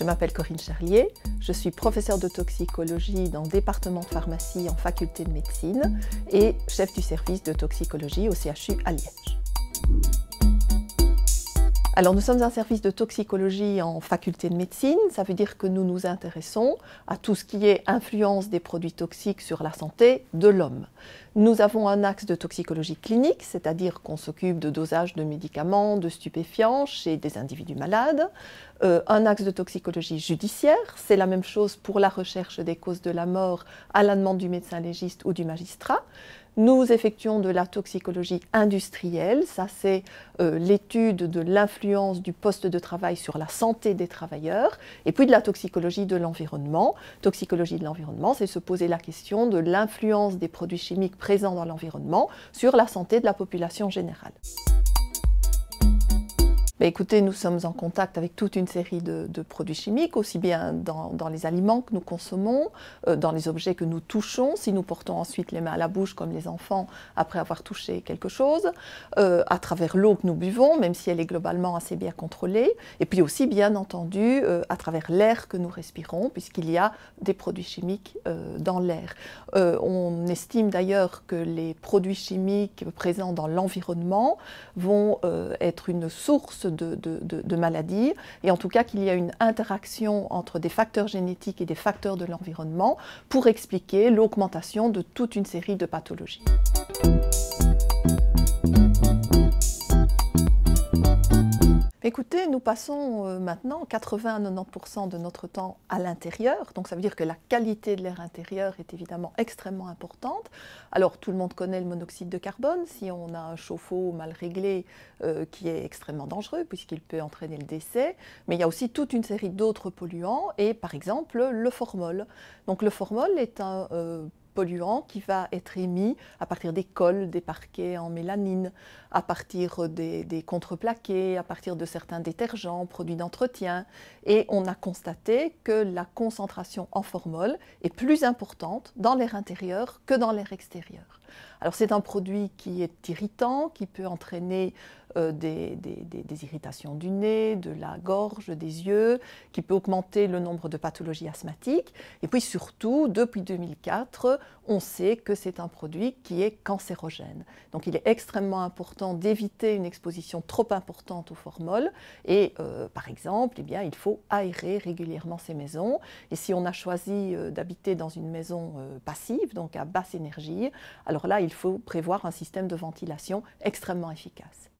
Je m'appelle Corinne Charlier, je suis professeure de toxicologie dans le département de pharmacie en faculté de médecine et chef du service de toxicologie au CHU à Liège. Alors nous sommes un service de toxicologie en faculté de médecine, ça veut dire que nous nous intéressons à tout ce qui est influence des produits toxiques sur la santé de l'homme. Nous avons un axe de toxicologie clinique, c'est-à-dire qu'on s'occupe de dosage de médicaments, de stupéfiants chez des individus malades. Un axe de toxicologie judiciaire, c'est la même chose pour la recherche des causes de la mort à la demande du médecin légiste ou du magistrat. Nous effectuons de la toxicologie industrielle, ça c'est l'étude de l'influence du poste de travail sur la santé des travailleurs, et puis de la toxicologie de l'environnement. Toxicologie de l'environnement, c'est se poser la question de l'influence des produits chimiques présents dans l'environnement sur la santé de la population générale. Écoutez, nous sommes en contact avec toute une série de produits chimiques, aussi bien dans les aliments que nous consommons, dans les objets que nous touchons, si nous portons ensuite les mains à la bouche comme les enfants après avoir touché quelque chose, à travers l'eau que nous buvons, même si elle est globalement assez bien contrôlée, et puis aussi bien entendu à travers l'air que nous respirons, puisqu'il y a des produits chimiques dans l'air. On estime d'ailleurs que les produits chimiques présents dans l'environnement vont être une source de maladies, et en tout cas qu'il y a une interaction entre des facteurs génétiques et des facteurs de l'environnement pour expliquer l'augmentation de toute une série de pathologies. Écoutez, nous passons maintenant 80 à 90% de notre temps à l'intérieur, donc ça veut dire que la qualité de l'air intérieur est évidemment extrêmement importante. Alors tout le monde connaît le monoxyde de carbone, si on a un chauffe-eau mal réglé qui est extrêmement dangereux puisqu'il peut entraîner le décès, mais il y a aussi toute une série d'autres polluants et par exemple le formol. Donc le formol est un polluant qui va être émis à partir des colles, des parquets en mélanine, à partir des contreplaqués, à partir de certains détergents, produits d'entretien. Et on a constaté que la concentration en formol est plus importante dans l'air intérieur que dans l'air extérieur. Alors c'est un produit qui est irritant, qui peut entraîner des irritations du nez, de la gorge, des yeux, qui peut augmenter le nombre de pathologies asthmatiques. Et puis surtout, depuis 2004, on sait que c'est un produit qui est cancérogène. Donc il est extrêmement important d'éviter une exposition trop importante au formol. Et par exemple, eh bien, il faut aérer régulièrement ces maisons. Et si on a choisi d'habiter dans une maison passive, donc à basse énergie, alors là, il faut prévoir un système de ventilation extrêmement efficace.